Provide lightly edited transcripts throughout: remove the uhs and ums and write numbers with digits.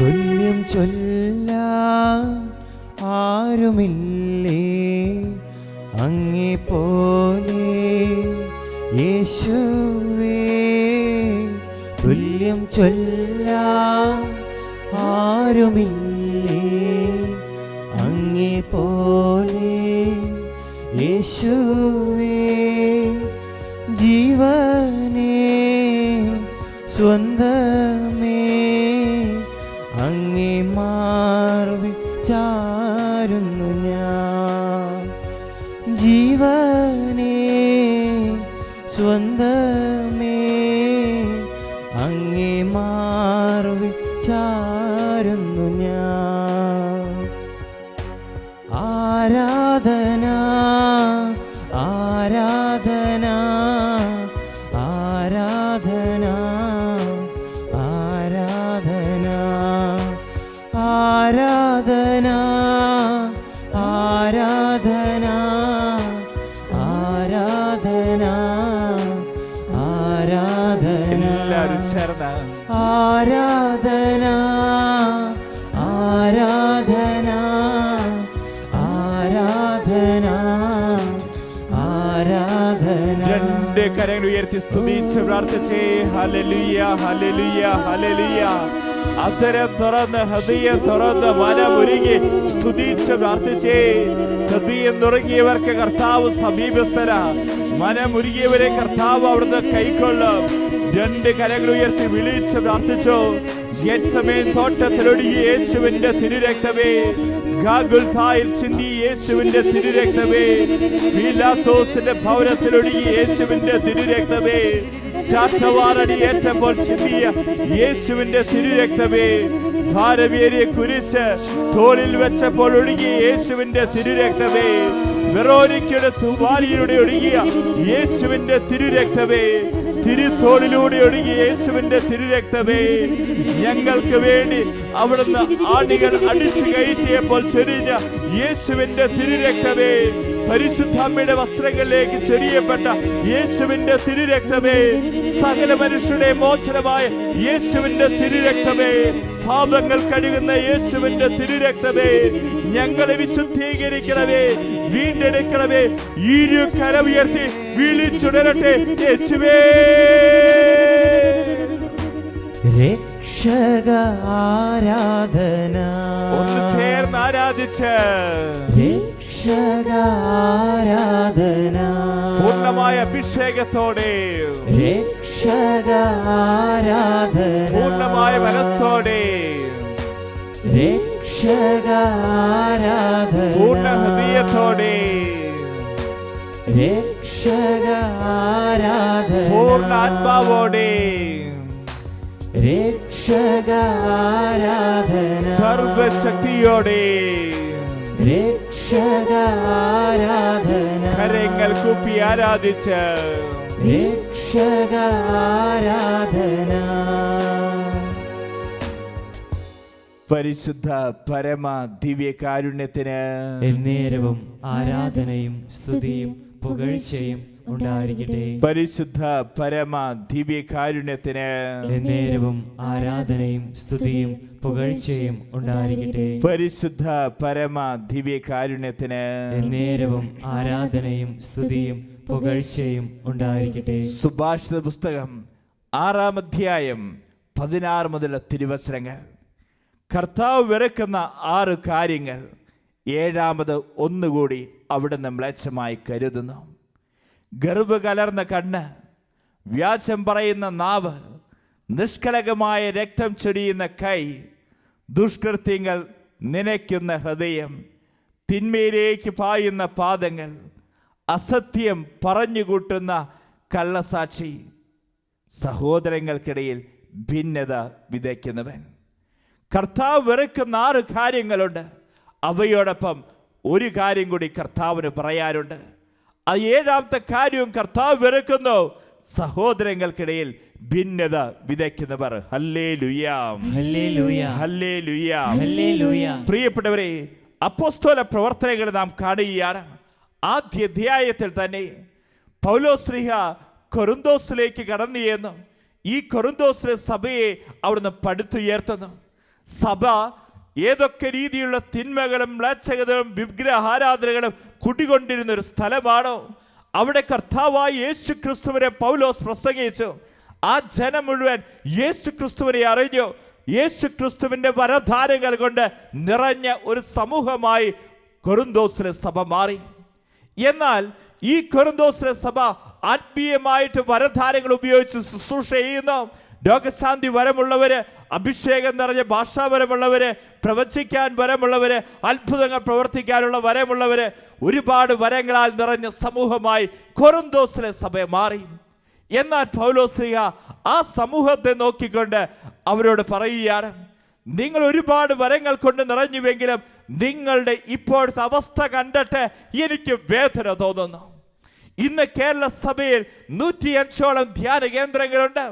തുല്യം ചൊല്ലാൻ ആരുമില്ലേ അങ്ങേ പോലെ യേശുവേ. തുല്യം ചൊല്ലാൻ ആരുമില്ലേ അങ്ങേ പോലെ യേശുവേ. ജീവനേ സ്വന്തമേ അങ്ങേ മാർവിൽ ചാരുന്നു ഞാൻ. ജീവനേ സ്വന്തമേ അങ്ങേ മാർവിൽ ചാരുന്നു ഞാൻ. ആരാധന ആരാധന ആരാധന ആരാധന ആരാധന ആരാധന ആരാധന ആരാധന. എല്ലാവരും ചേർന്ന് ആരാധന ആരാധന ആരാധന ആരാധന. രണ്ട് കരങ്ങൾ ഉയർത്തി സ്തുതിച്ച് പ്രാർത്ഥിച്ചേ. Hallelujah hallelujah hallelujah. അധരം തുറന്ന് ഹൃദയം തുറന്ന് മനമുരുകി സ്തുതിച്ച് പ്രാർത്ഥിച്ചേ. ഹൃദയം നുറുങ്ങിയവർക്ക് കർത്താവ് സമീപസ്ഥന, മനമുരുകിയവരെ കർത്താവ് അവിടുന്ന് കൈക്കൊള്ളും. രണ്ട് കരങ്ങൾ ഉയർത്തി വിളിച്ച് പ്രാർത്ഥിച്ചോ. ഗെത്സമേൻ തോട്ടത്തിലൊഴുകിയ യേശുവിന്റെ തിരുരക്തമേ, ഗാഗുൽഥായിൽ ചിന്തിയ യേശുവിന്റെ തിരുരക്തമേ, പീലാത്തോസിന്റെ ഭവനത്തിലൊഴുകിയ യേശുവിന്റെ തിരുരക്തമേ, ചാട്ടവാറടി ഏറ്റപ്പോൾ ചിന്തിയ യേശുവിന്റെ തിരുരക്തമേ, ഭാരമേറിയ കുരിശ് തോളിൽ വെച്ചപ്പോൾ ഒഴുകിയ യേശുവിന്റെ തിരുരക്തമേ, വെറോനിക്കയുടെ തൂവാലിയിലൂടെ ഒഴുകിയ യേശുവിന്റെ തിരുരക്തമേ, തിരുത്തോളിലൂടെ ഒഴുകിയ യേശുവിന്റെ തിരുരക്തമേ, ഞങ്ങൾക്ക് വേണ്ടി അവിടുന്ന് ആണികൾ അടിച്ചു കയറ്റിയപ്പോൾ ചൊരിഞ്ഞ യേശുവിന്റെ തിരുരക്തമേ, പരിശുദ്ധാമ്മയുടെ വസ്ത്രങ്ങളിലേക്ക് ചൊരിയപ്പെട്ട യേശുവിന്റെ തിരുരക്തമേ, സകല മനുഷ്യരുടെ മോചനമായ യേശുവിന്റെ തിരുരക്തമേ, പാപങ്ങൾ കഴുകുന്ന യേശുവിന്റെ തിരുരക്തമേ, ഞങ്ങളെ വിശുദ്ധീകരിക്കണമേ, വീണ്ടെടുക്കണമേ. ഇരു കരം ഉയർത്തി വിളിച്ചുടരട്ടെ യേശുവേ. രക്ഷക ആരാധന. ഒന്ന് ചേർന്ന് ആരാധിച്ച് രക്ഷക ആരാധന. പൂർണ്ണമായ അഭിഷേകത്തോടെ രക്ഷക ആരാധന. പൂർണ്ണമായ മനസ്സോടെ രക്ഷക ആരാധന. പൂർണ്ണ ഹൃദയത്തോടെ രക്ഷക ആരാധന. പൂർണ്ണ ആത്മാവോടെ രക്ഷക ആരാധന. സർവശക്തിയോടെ രക്ഷക ആരാധന. കരങ്ങൾ കൂപ്പി ആരാധിച്ച് രക്ഷക ആരാധന. പരിശുദ്ധ പരമ ദിവ്യകാരുണ്യത്തിന് എന്നേരവും ആരാധനയും സ്തുതിയും പുകഴ്ചയും ഉണ്ടായിരിക്കട്ടെ. പരിശുദ്ധ പരമ ദിവ്യകാരുണ്യത്തിന് എന്നേരവും ആരാധനയും സ്തുതിയും പുകഴ്ചയും ഉണ്ടായിരിക്കട്ടെ. പരിശുദ്ധ പരമ ദിവ്യകാരുണ്യത്തിന് എന്നേരവും ആരാധനയും സ്തുതിയും പുകഴ്ചയും ഉണ്ടായിരിക്കട്ടെ. സുഭാഷിത പുസ്തകം 6-ാം അധ്യായം 16 മുതൽ തിരുവചനങ്ങൾ. കർത്താവ് വെറുക്കുന്ന 6 കാര്യങ്ങൾ 7-ാമത് ഒന്നുകൂടി അവിടുന്ന് മ്ലേച്ഛമായി കരുതുന്നു. ഗർവ് കലർന്ന കണ്ണ്, വ്യാജം പറയുന്ന നാവ്, നിഷ്കളങ്കമായ രക്തം ചൊരിയുന്ന കൈ, ദുഷ്കൃത്യങ്ങൾ നനയ്ക്കുന്ന ഹൃദയം, തിന്മയിലേക്ക് പായുന്ന പാദങ്ങൾ, അസത്യം പറഞ്ഞുകൂട്ടുന്ന കള്ളസാക്ഷി, സഹോദരങ്ങൾക്കിടയിൽ ഭിന്നത വിതയ്ക്കുന്നവൻ. കർത്താവ് വെറുക്കുന്ന 6 കാര്യങ്ങളുണ്ട്. അവയോടൊപ്പം ഒരു കാര്യം കൂടി കർത്താവിന് പറയാറുണ്ട്. ആ 7-ാമത്തെ കാര്യവും കർത്താവ് വെറുക്കുന്നു: സഹോദരങ്ങൾക്കിടയിൽ ഭിന്നത വിതയ്ക്കുന്നവർ. Hallelujah hallelujah hallelujah hallelujah. പ്രിയപ്പെട്ടവരെ, അപ്പോസ്തല പ്രവർത്തനങ്ങൾ നാം കാണുകയാണ്. ആദ്യ അധ്യായത്തിൽ തന്നെ പൗലോസ്ലീഹ കൊറിന്തോസിലേക്ക് കടന്നു ചെന്നു ഈ കൊറിന്തോസിലെ സഭയെ അവിടുന്ന് പടുത്തുയർത്തുന്നു. സഭ ഏതൊക്കെ രീതിയിലുള്ള തിന്മകളും മ്ലേച്ഛതകളും വിഗ്രഹാരാധനകളും കുടികൊണ്ടിരുന്ന ഒരു സ്ഥലമാണോ അവിടെ കർത്താവായ യേശു ക്രിസ്തുവിനെ പൗലോസ് പ്രസംഗിച്ചു. ആ ജനം മുഴുവൻ യേശു ക്രിസ്തുവിനെ അറിഞ്ഞു. യേശു ക്രിസ്തുവിന്റെ വരദാനങ്ങൾ കൊണ്ട് നിറഞ്ഞ ഒരു സമൂഹമായി കൊറിന്തോസിലെ സഭ മാറി. എന്നാൽ ഈ കൊറിന്തോസിലെ സഭ ആത്മീയമായിട്ട് വരദാനങ്ങൾ ഉപയോഗിച്ച് ശുശ്രൂഷ ചെയ്യുന്നു. രോഗശാന്തി വരമുള്ളവര്, അഭിഷേകം നിറഞ്ഞ ഭാഷാവരമുള്ളവര്, പ്രവചിക്കാൻ വരമുള്ളവര്, അത്ഭുതങ്ങൾ പ്രവർത്തിക്കാനുള്ള വരമുള്ളവര്, ഒരുപാട് വരങ്ങളാൽ നിറഞ്ഞ സമൂഹമായി കൊറിന്തോസിലെ സഭ മാറി. എന്നാൽ പൗലോസ്ലീഹ ആ സമൂഹത്തെ നോക്കിക്കൊണ്ട് അവരോട് പറയുകയാണ്, നിങ്ങൾ ഒരുപാട് വരങ്ങൾ കൊണ്ട് നിറഞ്ഞുവെങ്കിലും നിങ്ങളുടെ ഇപ്പോഴത്തെ അവസ്ഥ കണ്ടിട്ട് എനിക്ക് വേദന തോന്നുന്നു. ഇന്ന് കേരള സഭയിൽ 105ഓളം ധ്യാന കേന്ദ്രങ്ങളുണ്ട്.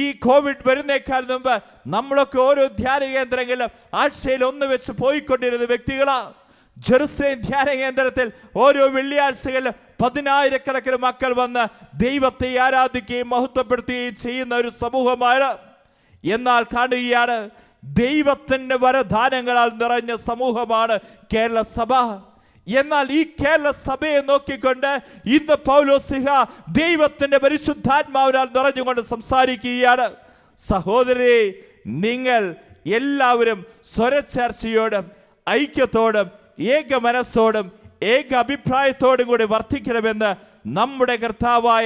ഈ കോവിഡ് വരുന്നേക്കാൾ മുമ്പ് നമ്മളൊക്കെ ഓരോ ധ്യാന കേന്ദ്രങ്ങളിലും ആഴ്ചയിൽ 1 വെച്ച് പോയിക്കൊണ്ടിരുന്ന വ്യക്തികളാണ്. ജെറുസലേം ധ്യാന കേന്ദ്രത്തിൽ ഓരോ വെള്ളിയാഴ്ചകളിലും 10,000-കണക്കിന് മക്കൾ വന്ന് ദൈവത്തെ ആരാധിക്കുകയും മഹത്വപ്പെടുത്തുകയും ചെയ്യുന്ന ഒരു സമൂഹമാണ്. എന്നാൽ കാണുകയാണ്, ദൈവത്തിൻ്റെ വരദാനങ്ങളാൽ നിറഞ്ഞ സമൂഹമാണ് കേരള സഭ. എന്നാൽ ഈ കേരള സഭയെ നോക്കിക്കൊണ്ട് ഇന്ന് പൗലോസ്ലീഹ ദൈവത്തിന്റെ പരിശുദ്ധാത്മാവിനാൽ നിറഞ്ഞുകൊണ്ട് സംസാരിക്കുകയാണ്. സഹോദരരെ, നിങ്ങൾ എല്ലാവരും സ്വരച്ചേർച്ചയോടും ഐക്യത്തോടും ഏക മനസ്സോടും ഏക അഭിപ്രായത്തോടും കൂടി വർദ്ധിക്കണമെന്ന് നമ്മുടെ കർത്താവായ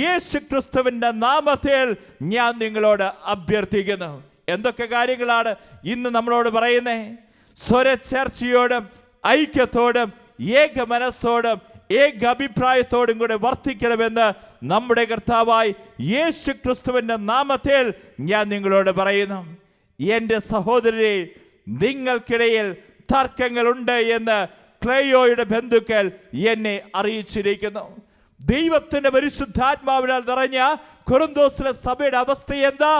യേശു ക്രിസ്തുവിന്റെ നാമത്തിൽ ഞാൻ നിങ്ങളോട് അഭ്യർത്ഥിക്കുന്നു. എന്തൊക്കെ കാര്യങ്ങളാണ് ഇന്ന് നമ്മളോട് പറയുന്നേ? സ്വരച്ചേർച്ചയോടും ഐക്യത്തോടും ഏക മനസ്സോടും ഏക അഭിപ്രായത്തോടും കൂടെ വർദ്ധിക്കണമെന്ന് നമ്മുടെ കർത്താവായി യേശു ക്രിസ്തുവിന്റെ നാമത്തിൽ ഞാൻ നിങ്ങളോട് പറയുന്നു. എൻ്റെ സഹോദരരെ, നിങ്ങൾക്കിടയിൽ തർക്കങ്ങളുണ്ട് എന്ന് ക്ലേയോയുടെ ബന്ധുക്കൾ എന്നെ അറിയിച്ചിരിക്കുന്നു. ദൈവത്തിന്റെ പരിശുദ്ധാത്മാവിനാൽ നിറഞ്ഞ കൊറിന്തോസിലെ സഭയുടെ അവസ്ഥ എന്താ?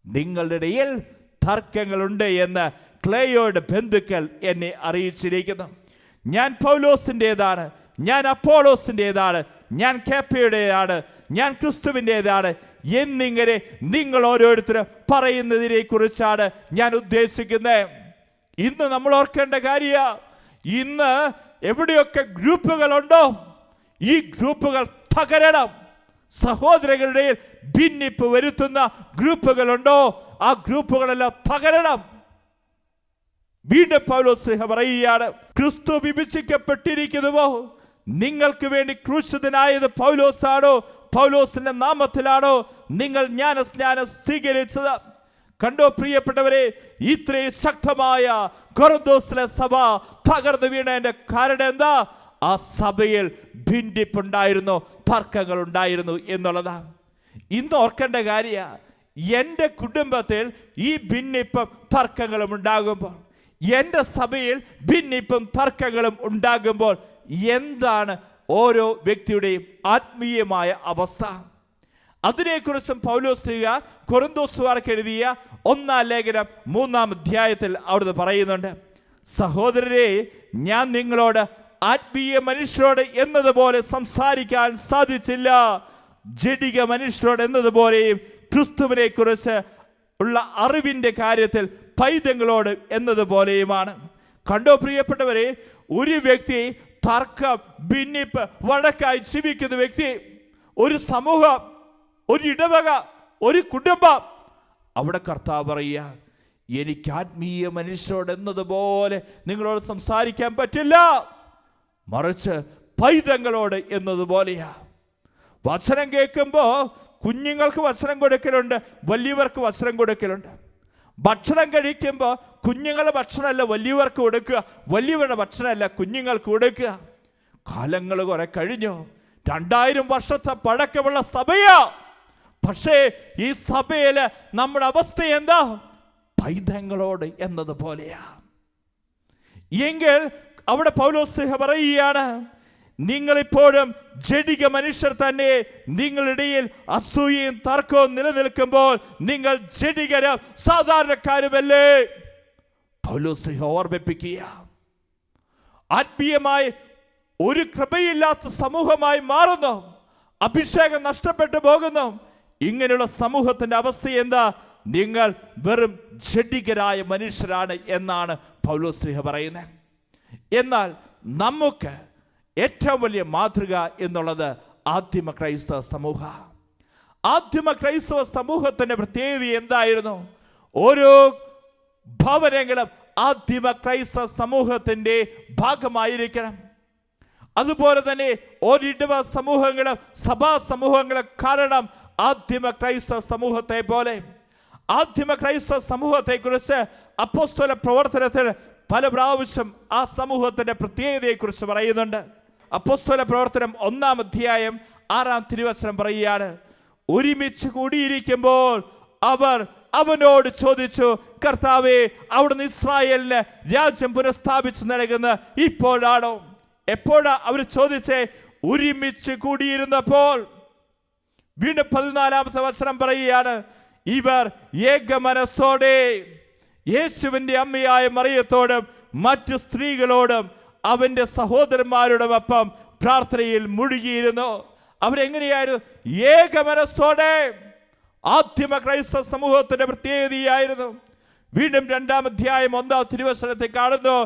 നിങ്ങളുടെ ഇടയിൽ തർക്കങ്ങളുണ്ട് എന്ന് ക്ലേയോയുടെ ബന്ധുക്കൾ എന്നെ അറിയിച്ചിരിക്കുന്നു. ഞാൻ പൗലോസിൻ്റെതാണ്, ഞാൻ അപ്പോളോസിൻ്റെതാണ്, ഞാൻ കേപ്പയുടേതാണ്, ഞാൻ ക്രിസ്തുവിൻ്റെതാണ് എന്നിങ്ങനെ നിങ്ങൾ ഓരോരുത്തരും പറയുന്നതിനെ കുറിച്ചാണ് ഞാൻ ഉദ്ദേശിക്കുന്നത്. ഇന്ന് നമ്മൾ ഓർക്കേണ്ട കാര്യ, ഇന്ന് എവിടെയൊക്കെ ഗ്രൂപ്പുകളുണ്ടോ ഈ ഗ്രൂപ്പുകൾ തകരണം. സഹോദരങ്ങളുടെ ഭിന്നിപ്പ് വരുത്തുന്ന ഗ്രൂപ്പുകളുണ്ടോ ആ ഗ്രൂപ്പുകളെല്ലാം തകരണം. വീണ്ടും പൗലോസ് പറയുകയാണ്, ക്രിസ്തു വിഭജിക്കപ്പെട്ടിരിക്കുന്നുവോ? നിങ്ങൾക്ക് വേണ്ടി ക്രൂശിതനായത് പൗലോസാണോ? പൗലോസിന്റെ നാമത്തിലാണോ നിങ്ങൾ ജ്ഞാനസ്നാനം സ്വീകരിച്ചത്? കണ്ടോ പ്രിയപ്പെട്ടവരെ, ഇത്രയും ശക്തമായ കൊറിന്തോസിലെ സഭ തകർന്നു വീണതിന്റെ കാരണം എന്താ? ആ സഭയിൽ ഭിന്നിപ്പുണ്ടായിരുന്നു, തർക്കങ്ങൾ ഉണ്ടായിരുന്നു എന്നുള്ളതാണ്. ഇന്ന് ഓർക്കേണ്ട കാര്യ, എൻ്റെ കുടുംബത്തിൽ ഈ ഭിന്നിപ്പും തർക്കങ്ങളും ഉണ്ടാകുമ്പോൾ, എൻ്റെ സഭയിൽ ഭിന്നിപ്പും തർക്കങ്ങളും ഉണ്ടാകുമ്പോൾ എന്താണ് ഓരോ വ്യക്തിയുടെയും ആത്മീയമായ അവസ്ഥ? അതിനെക്കുറിച്ചും പൗലോസ്ലീഹ കൊറിന്തോസുകാർക്ക് എഴുതിയ 1-ാം ലേഖനം 3-ാം അധ്യായത്തിൽ അവിടുന്ന് പറയുന്നുണ്ട്, സഹോദരരെ, ഞാൻ നിങ്ങളോട് ആത്മീയ മനുഷ്യരോട് എന്നതുപോലെ സംസാരിക്കാൻ സാധിച്ചില്ല, ജഡിക മനുഷ്യരോട് എന്നതുപോലെയും ക്രിസ്തുവിനെ കുറിച്ച് ഉള്ള അറിവിൻ്റെ കാര്യത്തിൽ പൈതങ്ങളോട് എന്നതുപോലെയുമാണ്. കണ്ടോ പ്രിയപ്പെട്ടവരെ, ഒരു വ്യക്തി തർക്കം, ഭിന്നിപ്പ്, വഴക്കായി ജീവിക്കുന്ന വ്യക്തി, ഒരു സമൂഹം, ഒരു ഇടവക, ഒരു കുടുംബം, അവിടെ കർത്താവ് പറയുക, എനിക്ക് ആത്മീയ മനുഷ്യരോട് എന്നതുപോലെ നിങ്ങളോട് സംസാരിക്കാൻ പറ്റില്ല, മറിച്ച് പൈതങ്ങളോട് എന്നതുപോലെയാ. വചനം കേൾക്കുമ്പോൾ കുഞ്ഞുങ്ങൾക്ക് വചനം കൊടുക്കലുണ്ട്, വലിയവർക്ക് വചനം കൊടുക്കലുണ്ട്. ഭക്ഷണം കഴിക്കുമ്പോൾ കുഞ്ഞുങ്ങളുടെ ഭക്ഷണമല്ല വലിയവർക്ക് കൊടുക്കുക, വലിയവരുടെ ഭക്ഷണമല്ല കുഞ്ഞുങ്ങൾക്ക് കൊടുക്കുക. കാലങ്ങൾ കുറെ കഴിഞ്ഞു, 2000 വർഷത്തെ പഴക്കമുള്ള സഭയാ. പക്ഷേ ഈ സഭയില് നമ്മുടെ അവസ്ഥ എന്താ? പൈതങ്ങളോട് എന്നതുപോലെയാ. എങ്കിൽ അവിടെ പൗലോസ് പറയുകയാണ്, നിങ്ങളിപ്പോഴും ജഡിക മനുഷ്യർ തന്നെ, നിങ്ങളിടയിൽ അസൂയയും തർക്കവും നിലനിൽക്കുമ്പോൾ നിങ്ങൾ ജഡികരും സാധാരണക്കാരുമല്ലേ? പൗലോസ് ഓർമ്മിപ്പിക്കുക, ആത്മീയമായി ഒരു കൃപയില്ലാത്ത സമൂഹമായി മാറുന്നു, അഭിഷേകം നഷ്ടപ്പെട്ടു പോകുന്നു. ഇങ്ങനെയുള്ള സമൂഹത്തിന്റെ അവസ്ഥ എന്താ? നിങ്ങൾ വെറും ജഡികരായ മനുഷ്യരാണ് എന്നാണ് പൗലോസ് പറയുന്നത്. എന്നാൽ നമുക്ക് ഏറ്റവും വലിയ മാതൃക എന്നുള്ളത് ആദിമ ക്രൈസ്തവ സമൂഹ. ആദിമ ക്രൈസ്തവ സമൂഹത്തിന്റെ പ്രത്യേകത എന്തായിരുന്നു? ഓരോ ഭവനങ്ങളും ആദിമ ക്രൈസ്തവ സമൂഹത്തിന്റെ ഭാഗമായിരിക്കണം. അതുപോലെ തന്നെ ഓരിടവ സമൂഹങ്ങളും സഭാ സമൂഹങ്ങളും കാരണം ആദിമ ക്രൈസ്തവ സമൂഹത്തെ പോലെ. ആദിമ ക്രൈസ്തവ സമൂഹത്തെക്കുറിച്ച് അപ്പോസ്തല പ്രവർത്തനത്തിൽ പല പ്രാവശ്യം ആ സമൂഹത്തിന്റെ പ്രത്യേകതയെക്കുറിച്ച് പറയുന്നുണ്ട്. അപ്പോസ്തല പ്രവർത്തനം 1-ാം അധ്യായം 6-ാം തിരുവചനം പറയുകയാണ്, ഒരുമിച്ച് കൂടിയിരിക്കുമ്പോൾ അവർ അവനോട് ചോദിച്ചു, കർത്താവേ, അവിടുന്ന് ഇസ്രായേലിന് രാജ്യം പുനഃസ്ഥാപിച്ചു നൽകുന്നത് ഇപ്പോഴാണോ? എപ്പോഴാ അവർ ചോദിച്ചേ? ഒരുമിച്ച് കൂടിയിരുന്നപ്പോൾ. വീണ്ടും 14-ാമത്തെ വചനം പറയുകയാണ്, ഇവർ ഏകമനസ്സോടെ യേശുവിന്റെ അമ്മയായ മറിയത്തോടും മറ്റു സ്ത്രീകളോടും അവന്റെ സഹോദരന്മാരോടൊപ്പം പ്രാർത്ഥനയിൽ മുഴുകിയിരുന്നു. അവരെങ്ങനെയായിരുന്നു? ഏകമനസ്സോടെ. ആദിമ ക്രൈസ്തവ സമൂഹത്തിന്റെ പ്രത്യേകതയായിരുന്നു. വീണ്ടും 2-ാം അധ്യായം 1-ാം തിരുവചനത്തെ കാണുന്നു,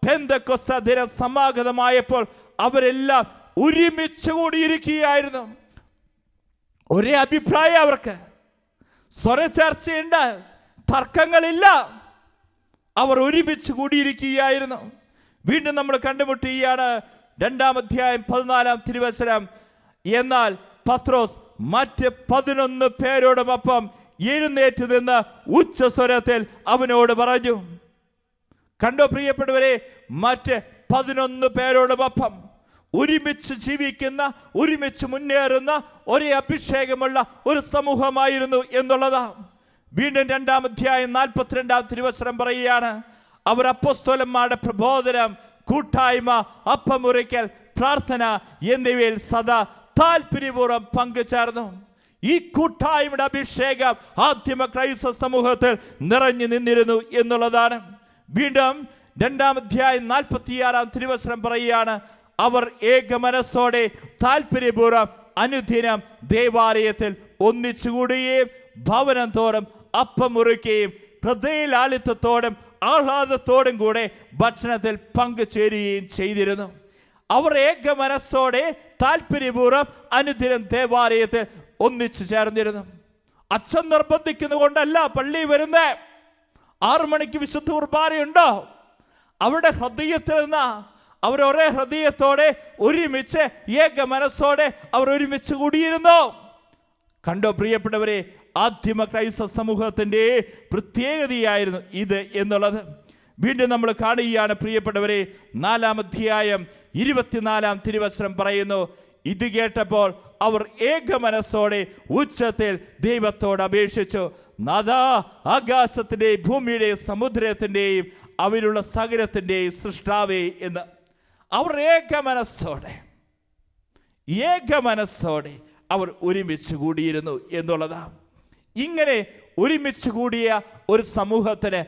പെന്തക്കോസ്ത ദിനം സമാഗതമായപ്പോൾ അവരെല്ലാം ഒരുമിച്ച് കൂടിയിരിക്കുകയായിരുന്നു. ഒരേ അഭിപ്രായം അവർക്ക്, സ്വരചർച്ചയുണ്ട്, തർക്കങ്ങളില്ല. അവർ ഒരുമിച്ച് കൂടിയിരിക്കുകയായിരുന്നു. വീണ്ടും നമ്മൾ കണ്ടുമുട്ടുകയാണ് 2-ാം അധ്യായം 14-ാം തിരുവചനം, എന്നാൽ പത്രോസ് മറ്റ് 11 പേരോടൊപ്പം എഴുന്നേറ്റ് നിന്ന് ഉച്ചസ്വരത്തിൽ അവനോട് പറഞ്ഞു. കണ്ടോ പ്രിയപ്പെട്ടവരെ, മറ്റ് 11 പേരോടൊപ്പം ഒരുമിച്ച് ജീവിക്കുന്ന, ഒരുമിച്ച് മുന്നേറുന്ന, ഒരേ അഭിഷേകമുള്ള ഒരു സമൂഹമായിരുന്നു എന്നുള്ളതാ. വീണ്ടും 2-ാം അധ്യായം 42-ാം തിരുവചനം പറയുകയാണ്, അവർ അപ്പോസ്തലന്മാരുടെ പ്രബോധനം, കൂട്ടായ്മ, അപ്പമുറിക്കൽ, പ്രാർത്ഥന എന്നിവയിൽ സദാ താല്പര്യപൂർവ്വം പങ്കുചേർന്നു. ഈ കൂട്ടായ്മയുടെ അഭിഷേകം ആദിമ ക്രൈസ്തവ സമൂഹത്തിൽ നിറഞ്ഞു നിന്നിരുന്നു എന്നുള്ളതാണ്. വീണ്ടും 2-ാം അധ്യായം 46-ാം തിരുവചനം പറയുകയാണ്, അവർ ഏകമനസ്സോടെ താല്പര്യപൂർവ്വം അനുദിനം ദേവാലയത്തിൽ ഒന്നിച്ചുകൂടുകയും ഭവനം തോറും അപ്പം മുറിക്കുകയും ഹൃദയലാളിത്യത്തോടും ആഹ്ലാദത്തോടും കൂടെ ഭക്ഷണത്തിൽ പങ്കുചേരുകയും ചെയ്തിരുന്നു. അവർ ഏകമനസ്സോടെ താല്പര്യപൂർവ്വം അനുദിനം ദേവാലയത്തിൽ ഒന്നിച്ചു ചേർന്നിരുന്നു. അച്ഛൻ നിർബന്ധിക്കുന്ന കൊണ്ടല്ല പള്ളി വരുന്നത്. 6 മണിക്ക് വിശുദ്ധ കുർബാനയുണ്ടോ? അവരുടെ ഹൃദയത്തിൽ നിന്ന് അവർ ഒരേ ഹൃദയത്തോടെ ഒരുമിച്ച് ഏക മനസ്സോടെ അവർ ഒരുമിച്ച് കൂടിയിരുന്നു. കണ്ടോ പ്രിയപ്പെട്ടവരെ, ആദിമ ക്രൈസ്തവ സമൂഹത്തിൻ്റെ പ്രത്യേകതയായിരുന്നു ഇത് എന്നുള്ളത്. വീണ്ടും നമ്മൾ കാണുകയാണ് പ്രിയപ്പെട്ടവരെ, 4-ാം അധ്യായം 24-ാം തിരുവചനം പറയുന്നു, ഇത് കേട്ടപ്പോൾ അവർ ഏക മനസ്സോടെ ഉച്ചത്തിൽ ദൈവത്തോട് അപേക്ഷിച്ചു, നാഥാ, ആകാശത്തിൻ്റെയും ഭൂമിയുടെയും സമുദ്രത്തിൻ്റെയും അവരുള്ള സകലത്തിൻ്റെയും സൃഷ്ടാവേ എന്ന്. അവർ ഏക മനസ്സോടെ അവർ ഒരുമിച്ച് കൂടിയിരുന്നു എന്നുള്ളതാണ്. ഇങ്ങനെ ഒരുമിച്ച് കൂടിയ ഒരു സമൂഹത്തിന്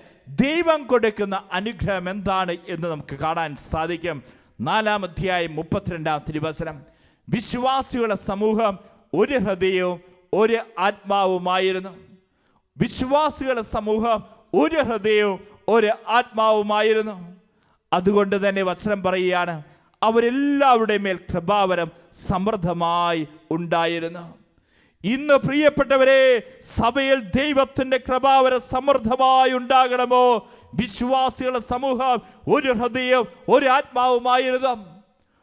ദൈവം കൊടുക്കുന്ന അനുഗ്രഹം എന്താണ് എന്ന് നമുക്ക് കാണാൻ സാധിക്കും. 4-ാം അധ്യായം 32-ാം തിരുവചനം, വിശ്വാസികളുടെ സമൂഹം ഒരു ഹൃദയവും ഒരു ആത്മാവുമായിരുന്നു. വിശ്വാസികളുടെ സമൂഹം ഒരു ഹൃദയവും ഒരു ആത്മാവുമായിരുന്നു. അതുകൊണ്ട് തന്നെ വചനം പറയുകയാണ്, അവരെല്ലാവരുടെ മേൽ കൃപാവരം സമൃദ്ധമായി ഉണ്ടായിരുന്നു. ഇന്ന് പ്രിയപ്പെട്ടവരെ, സഭയിൽ ദൈവത്തിൻ്റെ കൃപാവരം സമൃദ്ധമായി ഉണ്ടാകണമോ? വിശ്വാസികളുടെ സമൂഹം ഒരു ഹൃദയവും ഒരു ആത്മാവുമായിരുന്നു.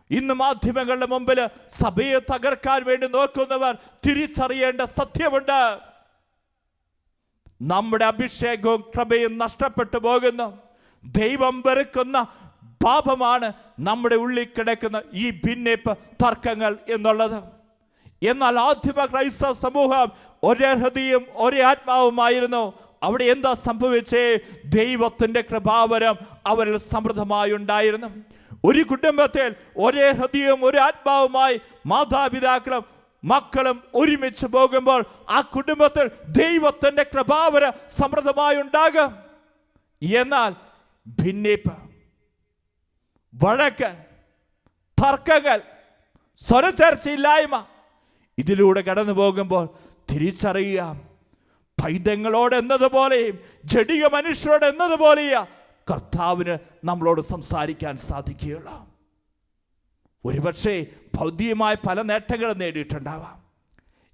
ഇന്ന് മാധ്യമങ്ങളുടെ മുമ്പിൽ സഭയെ തകർക്കാൻ വേണ്ടി നോക്കുന്നവർ തിരിച്ചറിയേണ്ട സത്യമുണ്ട്. നമ്മുടെ അഭിഷേകവും കൃപയും നഷ്ടപ്പെട്ടു പോകുന്നു. ദൈവം വെറുക്കുന്ന പാപമാണ് നമ്മുടെ ഉള്ളിൽ കിടക്കുന്ന ഈ ഭിന്നിപ്പ്, തർക്കങ്ങൾ എന്നുള്ളത്. എന്നാൽ ആദിമ ക്രൈസ്തവ സമൂഹം ഒരേ ഹൃദയം ഒരേ ആത്മാവുമായിരുന്നു. അവിടെ എന്താ സംഭവിച്ചേ? ദൈവത്തിൻ്റെ കൃപാവരം അവരിൽ സമൃദ്ധമായി ഉണ്ടായിരുന്നു. ഒരു കുടുംബത്തിൽ ഒരേ ഹൃദയവും ഒരു ആത്മാവുമായി മാതാപിതാക്കളും മക്കളും ഒരുമിച്ച് പോകുമ്പോൾ ആ കുടുംബത്തിൽ ദൈവത്തിൻ്റെ കൃപാവരം സമൃദ്ധമായി ഉണ്ടാകും. എന്നാൽ ഭിന്നിപ്പ്, വഴക്ക്, തർക്കങ്ങൾ, സ്വരചർച്ചയില്ലായ്മ ഇതിലൂടെ കടന്നു പോകുമ്പോൾ തിരിച്ചറിയുക, പൈതങ്ങളോട് എന്നതുപോലെയും ജഡിക മനുഷ്യരോട് എന്നതുപോലെയാ കർത്താവിന് നമ്മളോട് സംസാരിക്കാൻ സാധിക്കുകയുള്ളൂ. ഒരുപക്ഷെ ഭൗതികമായ പല നേട്ടങ്ങളും നേടിയിട്ടുണ്ടാവാം.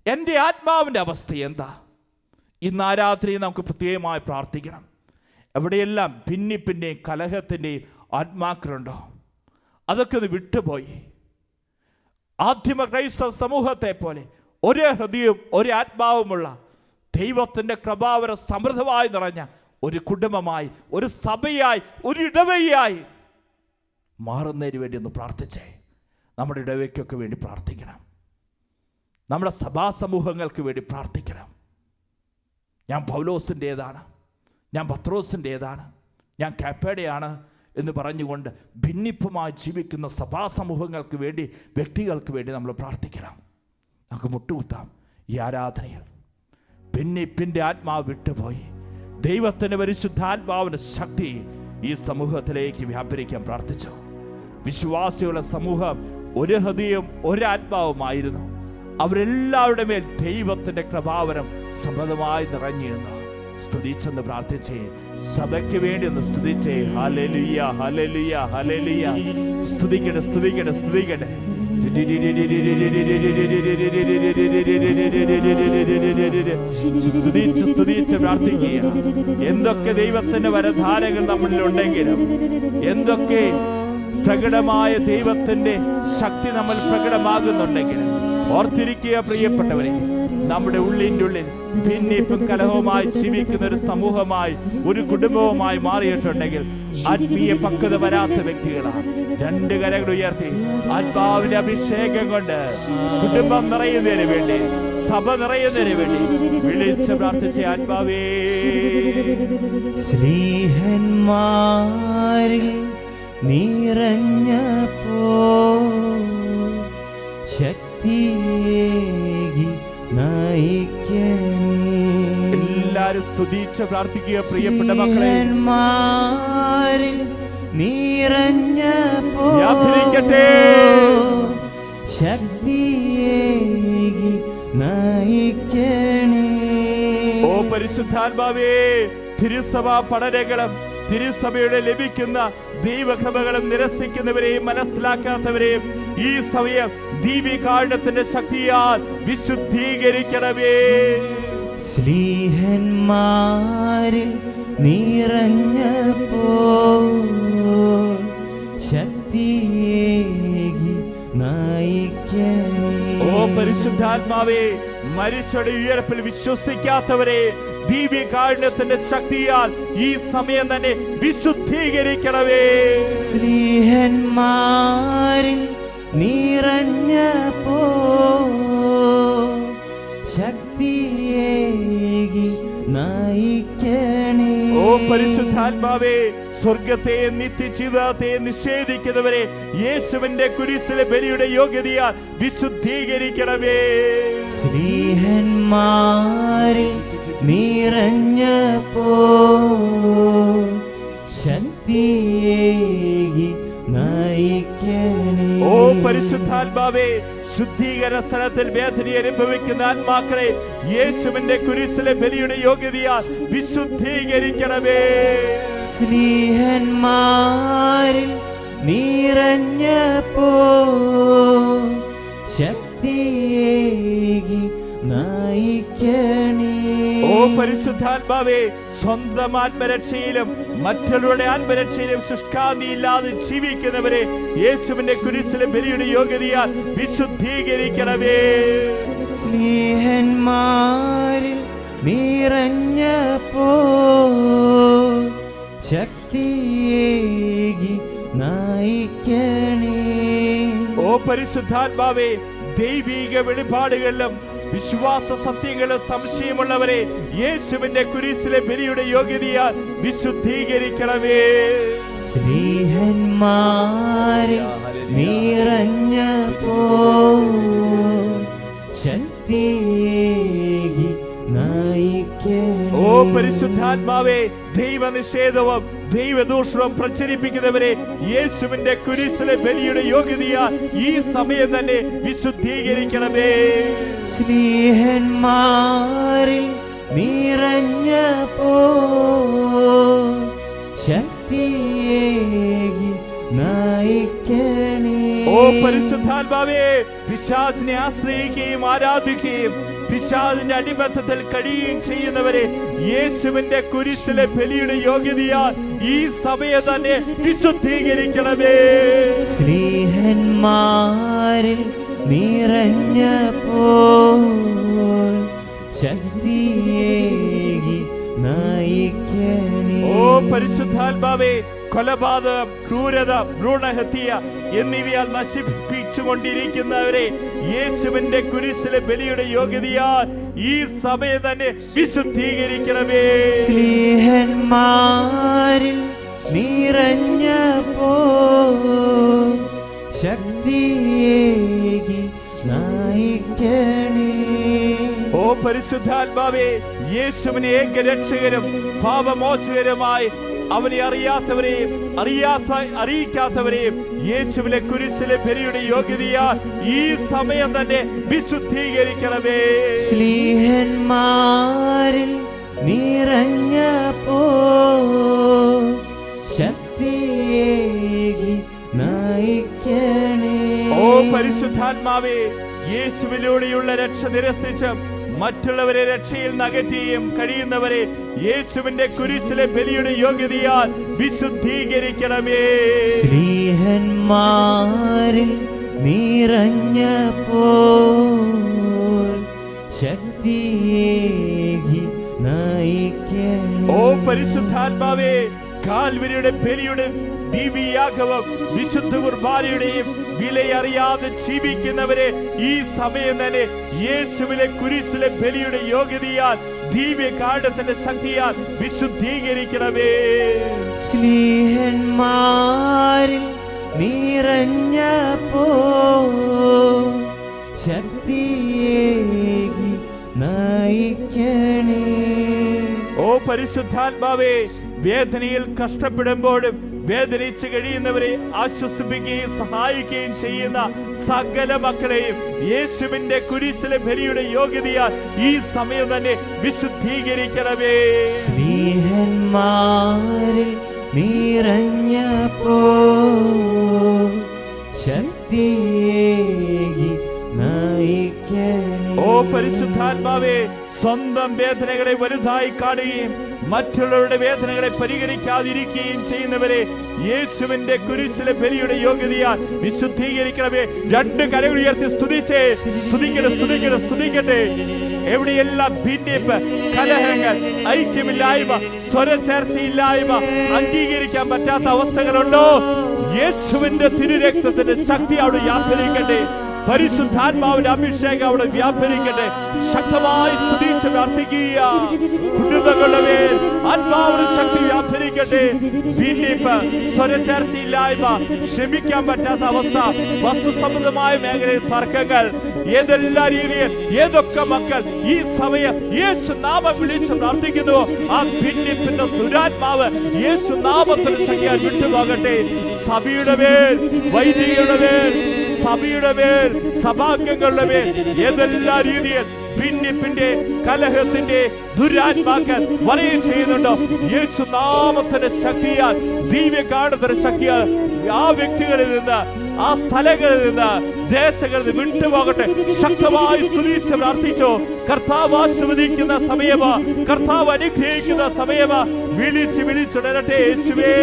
എൻ്റെ ആത്മാവിൻ്റെ അവസ്ഥ എന്താ? ഇന്ന് ആ രാത്രി നമുക്ക് പ്രത്യേകമായി പ്രാർത്ഥിക്കണം. എവിടെയെല്ലാം ഭിന്നിപ്പിൻ്റെയും കലഹത്തിൻ്റെയും ആത്മാക്കളുണ്ടോ, അതൊക്കെ ഒന്ന് വിട്ടുപോയി ആദിമ ക്രൈസ്തവ സമൂഹത്തെ പോലെ ഒരേ ഹൃദയവും ഒരേ ആത്മാവുമുള്ള ദൈവത്തിൻ്റെ കൃപാവരം സമൃദ്ധമായി നിറഞ്ഞ ഒരു കുടുംബമായി, ഒരു സഭയായി, ഒരു ഇടവകയായി മാറുന്നതിന് വേണ്ടി ഒന്ന് പ്രാർത്ഥിച്ചേ. നമ്മുടെ ഇടവയ്ക്കൊക്കെ വേണ്ടി പ്രാർത്ഥിക്കണം. നമ്മുടെ സഭാ സമൂഹങ്ങൾക്ക് വേണ്ടി പ്രാർത്ഥിക്കണം. ഞാൻ പൗലോസിൻ്റേതാണ്, ഞാൻ പത്രോസിൻ്റേതാണ്, ഞാൻ കാപ്പയുടെയാണ് എന്ന് പറഞ്ഞുകൊണ്ട് ഭിന്നിപ്പുമായി ജീവിക്കുന്ന സഭാ സമൂഹങ്ങൾക്ക് വേണ്ടി, വ്യക്തികൾക്ക് വേണ്ടി നമ്മൾ പ്രാർത്ഥിക്കണം. നമുക്ക് മുട്ടുകുത്താം. ഈ ആരാധനയിൽ ഭിന്നിപ്പിൻ്റെ ആത്മാവ് വിട്ടുപോയി ദൈവത്തിൻ്റെ പരിശുദ്ധാത്മാവിൻ്റെ ശക്തി ഈ സമൂഹത്തിലേക്ക് വ്യാപരിക്കാൻ പ്രാർത്ഥിച്ചു. വിശ്വാസികളുടെ സമൂഹം ഒരു ഹൃദയവും ഒരാത്മാവുമായിരുന്നു. അവരെല്ലാവരുടെ മേൽ ദൈവത്തിൻ്റെ കൃപാവരം സമൃദ്ധമായി നിറഞ്ഞു എന്ന് സ്തുതിച്ചെന്ന് പ്രാർത്ഥിച്ചേ. സഭയ്ക്ക് വേണ്ടി ഒന്ന് സ്തുതിച്ചേ. Hallelujah, hallelujah, hallelujah. സ്തുതിക്കട്ടെ, സ്തുതിക്കട്ടെ, സ്തുതിക്കട്ടെ. സ്തുതിച്ച് പ്രാർത്ഥിക്കുക. എന്തൊക്കെ ദൈവത്തിന്റെ വരദാനങ്ങൾ നമ്മളിലുണ്ടെങ്കിലും, എന്തൊക്കെ പ്രകടമായ ദൈവത്തിന്റെ ശക്തി നമ്മൾ പ്രകടമാകുന്നുണ്ടെങ്കിലും, ഓർത്തിരിക്കുക പ്രിയപ്പെട്ടവരെ, നമ്മുടെ ഉള്ളിൻ്റെ ഉള്ളിൽ ഭിന്നിപ്പും കലഹവുമായി ജീവിക്കുന്ന ഒരു സമൂഹമായി, ഒരു കുടുംബവുമായി മാറിയിട്ടുണ്ടെങ്കിൽ ആത്മീയ പക്വത വരാത്ത വ്യക്തികളാണ്. രണ്ട് കരങ്ങൾ ഉയർത്തി ആത്മാവിന്റെ അഭിഷേകം കൊണ്ട് കുടുംബം നിറയുന്നതിന് വേണ്ടി, സഭ നിറയുന്നതിന് വേണ്ടി വിളിച്ച് പ്രാർത്ഥിച്ച ആത്മാവേ. സ്നേഹന്മാരിൽ നിറഞ്ഞപ്പോ ശക്തിയേകി നയിക്കണേ. എല്ലാരും സ്തുതിച്ച് പ്രാർത്ഥിക്കുക പ്രിയപ്പെട്ട മക്കളെ. നിറഞ്ഞപ്പോ ശക്തിയേകി നയിക്കണേ. ഓ പരിശുദ്ധാത്മാവേ, തിരുസഭാ പഠനങ്ങളും തിരുസഭയുടെ ലഭിക്കുന്ന ദൈവകൃപകളും നിരസിക്കുന്നവരെയും മനസ്സിലാക്കാത്തവരെയും ഈ സമയം ദീപികാരുണ്യത്തിന്റെ ശക്തിയാൽ വിശുദ്ധീകരിക്കണമേ. സ്ലീഹന്മാരിൽ നിറഞ്ഞപ്പോ ശക്തിയേകി നയിക്കണേ. ഓ പരിശുദ്ധാത്മാവേ, മരിച്ചയുടെ ഉയർപ്പിൽ വിശ്വസിക്കാത്തവരെ ദിവ്യകാരുണ്യത്തിന്റെ ശക്തിയാൽ ഈ സമയം തന്നെ വിശുദ്ധീകരിക്കണമേ. സ്ലീഹന്മാരിൽ നിറഞ്ഞപ്പോ ശക്തിയേകി നയിക്കണേ. ഓ പരിശുദ്ധാത്മാവേ, സ്വർഗത്തെയും നിത്യജീവിതത്തെയും നിഷേധിക്കുന്നവരെ യേശുവിന്റെ കുരിശിലെ ബലിയുടെ യോഗ്യതയാൽ വിശുദ്ധീകരിക്കണമേ. സ്ലീഹന്മാരിൽ നിറഞ്ഞപ്പോ ശക്തിയേകി നയിക്കണേ. ഓ പരിശുദ്ധാത്മാവേ, ശുദ്ധീകരണ സ്ഥലത്തിൽ വേദന അനുഭവിക്കുന്ന ആത്മാക്കളെ യേശുവിന്റെ കുരിശിലെ ബലിയുടെ യോഗ്യതയാൽ വിശുദ്ധീകരിക്കണമേ. സ്ലീഹന്മാരിൽ നിറഞ്ഞപ്പോ ശക്തിയേകി നയിക്കണേ. ഓ പരിശുദ്ധാത്മാവേ, സ്വന്തം ആത്മരക്ഷയിലും മറ്റുള്ളവരുടെ ആത്മരക്ഷയിലും ശുഷ്കാന്തിയില്ലാതെ ജീവിക്കുന്നവരെ യേശുവിന്റെ കുരിശിലെ ബലിയുടെ യോഗ്യതയാൽ വിശുദ്ധീകരിക്കണമേ. സ്നേഹന്മാരിൽ നിറഞ്ഞപ്പോ ശക്തിയേകി നയിക്കണേ. ഓ പരിശുദ്ധാത്മാവേ, ദൈവിക വെളിപാടുകളിലും വിശ്വാസ സത്യങ്ങളും സംശയമുള്ളവരെ യേശുവിന്റെ കുരിശിലെ ബലിയുടെ യോഗ്യതയാൽ വിശുദ്ധീകരിക്കണമേ. സ്നേഹന്മാരിൽ നിറഞ്ഞപ്പോ ശക്തിയേകി നയിക്കണേ. ഓ പരിശുദ്ധാത്മാവേ, ദൈവനിഷേധവും ദൈവദൂഷണവും പ്രചരിപ്പിക്കുന്നവരെ യേശുവിന്റെ കുരിശിലെ ബലിയുടെ യോഗ്യതയാൽ ഈ സമയം തന്നെ വിശുദ്ധീകരിക്കണമേ. സ്നേഹന്മാരിൽ നിറഞ്ഞപ്പോ ശക്തിയേകി നയിക്കണേ. ഓ പരിശുദ്ധാത്മാവേ, പിശാചിനെ ആശ്രയിക്കുകയും ആരാധിക്കുകയും പിശാചിന്റെ അടിമത്തത്തിൽ കഴിയുകയും ചെയ്യുന്നവരെ യേശുവിന്റെ കുരിശിലെ ബലിയുടെ യോഗ്യതയാൽ ഈ സഭയെ തന്നെ വിശുദ്ധീകരിക്കണമേ. സ്നേഹന്മാരിൽ നിറഞ്ഞപ്പോൾ ശക്തിയേകി നയിക്കണേ. ഓ പരിശുദ്ധാത്മാവേ, കൊലപാതകം, ക്രൂരത, ഭ്രൂണഹത്യ എന്നിവയാൽ നശിപ്പിച്ചുകൊണ്ടിരിക്കുന്നവരെ യേശുവിന്റെ കുരിശിലെ ബലിയുടെ യോഗ്യതയാൽ ഈ സഭയെ തന്നെ വിശുദ്ധീകരിക്കണമേ. സ്നേഹന്മാരിൽ നിറഞ്ഞപ്പോ ശക്തിയേകി നയിക്കണേ. ഓ പരിശുദ്ധാത്മാവേ, യേശുവിനെ ഏകരക്ഷകരും പാപമോചകരുമായി അവനെ അറിയാത്തവരെയും അറിയിക്കാത്തവരെയും യേശുവിലെ കുരിശിലെ ബലിയുടെ യോഗ്യതയാൽ ഈ സമയം തന്നെ വിശുദ്ധീകരിക്കണമേ. സ്നേഹന്മാരിൽ നിറഞ്ഞപ്പോ ശക്തിയേകി നയിക്കണേ. ഓ പരിശുദ്ധാത്മാവേ, യേശുവിലൂടെയുള്ള രക്ഷ നിരസിച്ച് മറ്റുള്ളവരെ രക്ഷയിൽ നകറ്റുകയും കഴിയുന്നവരെ യേശുവിന്റെ കുരിശിലെ ബലിയുടെ യോഗ്യതയാൽ വിശുദ്ധീകരിക്കണമേ. സ്നേഹന്മാരിൽ നിറഞ്ഞപ്പോ ശക്തിയേകി നയിക്കണേ. ഓ പരിശുദ്ധാത്മാവേ, കാൽവരിയുടെ ബലിയുടെ ദിവ്യയാഗവും വിശുദ്ധ കുർബാനയുടെയും വിലയറിയാതെ ജീവിക്കുന്നവരെ ഈ സമയം തന്നെ യേശുവിലെ കുരിശിലെ ബലിയുടെ യോഗ്യതയാൽ ദിവ്യകാഠത്തിന്റെ ശക്തിയാൽ വിശുദ്ധീകരിക്കണമേ. സ്നേഹന്മാരിൽ നിറഞ്ഞപ്പോ ശക്തിയേകി നയിക്കണേ. ഓ പരിശുദ്ധാത്മാവേ, വേദനയിൽ കഷ്ടപ്പെടുമ്പോഴും വേദനിച്ച് കഴിയുന്നവരെ ആശ്വസിപ്പിക്കുകയും സഹായിക്കുകയും ചെയ്യുന്ന സകല മക്കളെയും യേശുവിന്റെ കുരിശിലെ ബലിയുടെ യോഗ്യതയാൽ ഈ സമയം തന്നെ വിശുദ്ധീകരിക്കണമേ. സ്നേഹന്മാരിൽ നിറഞ്ഞപ്പോ ശക്തിയേകി നയിക്കണേ. ഓ പരിശുദ്ധാത്മാവേ, സ്വന്തം വേദനകളെ വലുതായി കാണുകയും മറ്റുള്ളവരുടെ വേദനകളെ പരിഗണിക്കാതിരിക്കുകയും ചെയ്യുന്നവരെ യേശുവിന്റെ കുരിശിലെ ബലിയുടെ യോഗ്യതയാൽ വിശുദ്ധീകരിക്കണമേ. രണ്ട് കരങ്ങൾ ഉയർത്തി സ്തുതിക്കട്ടെ. എവിടെയെല്ലാം ഭിന്നിപ്പ്, കലഹങ്ങൾ, ഐക്യമില്ലായ്മ, സ്വരചേർച്ചയില്ലായ്മ, അംഗീകരിക്കാൻ പറ്റാത്ത അവസ്ഥകളുണ്ടോ, യേശുവിന്റെ തിരുരക്തത്തിന്റെ ശക്തി അവിടെ വ്യാപരിക്കട്ടെ. പരിശുദ്ധാത്മാവിന്റെ അഭിഷേകം അവിടെ വ്യാപരിക്കട്ടെ. ശക്തമായി സ്തുതിച്ച് പ്രാർത്ഥിക്കുക. കുടുംബങ്ങളുടെ മേൽ ആത്മാവിന്റെ ശക്തി വ്യാപരിക്കട്ടെ. ഭിന്നിപ്പ്, സ്വരചേർച്ചയില്ലായ്മ, ക്ഷമിക്കാൻ പറ്റാത്ത അവസ്ഥ, വസ്തുസംബന്ധമായ മേഖലയിൽ തർക്കങ്ങൾ, ഏതെല്ലാം രീതിയിൽ ഏതൊക്കെ മക്കൾ ഈ സമയം യേശു നാമം വിളിച്ച് പ്രാർത്ഥിക്കുന്നു, ആ ഭിന്നിപ്പിന്റെ ദുരാത്മാവ് യേശു നാമത്തിന് ശക്തിയാൽ വിട്ടുപോകട്ടെ. സഭയുടെ മേൽ, വൈദികരുടെ മേൽ, സഭയുടെ മേൽ, സഭാംഗങ്ങളുടെ മേൽ ഏതെല്ലാം രീതിയിൽ ഭിന്നിപ്പിന്റെ, കലഹത്തിന്റെ ദുരാത്മാക്കൾ വലയം ചെയ്യുന്നുണ്ടോ, യേശു നാമത്തിന്റെ ശക്തിയാൽ, ദിവ്യകാഠത്തിന്റെ ശക്തിയാൽ ആ വ്യക്തികളിൽ നിന്ന്, ആ സ്ഥലങ്ങളിൽ നിന്ന്, ദേശങ്ങളിൽ നിന്ന് വിട്ടുപോകട്ടെ. ശക്തമായി സ്തുതിച്ച് പ്രാർത്ഥിച്ചോ. കർത്താവ് ആശീർവദിക്കുന്ന സമയമാ, കർത്താവ് അനുഗ്രഹിക്കുന്ന സമയമാ. വിളിച്ചുണരട്ടെ യേശുവേ.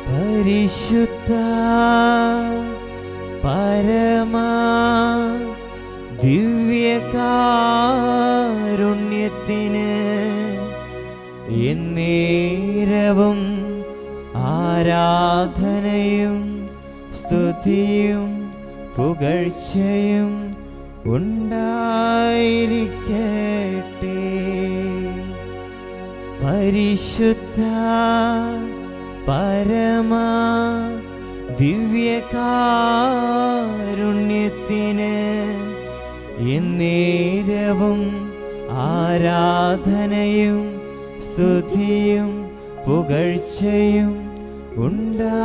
പരിശുദ്ധ പരമാ ദിവ്യകാരുണ്യത്തിന് എന്നേരവും ആരാധനയും സ്തുതിയും പുകഴ്ചയും ഉണ്ടായിരിക്കട്ടെ. പരിശുദ്ധ പരമ ദിവ്യകാരുണ്യത്തിന് എന്നേരവും ആരാധനയും സ്തുതിയും പുകഴ്ചയും ഉണ്ടായിരിക്കട്ടെ.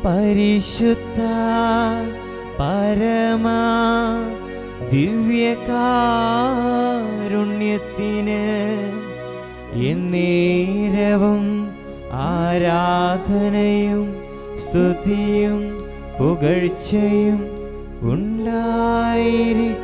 പരിശുദ്ധ പരമ ദിവ്യകാരുണ്യത്തിന് എന്നേരവും ആരാധനയും സ്തുതിയും പുകഴ്ചയും ഉണ്ടായിരിക്കട്ടെ.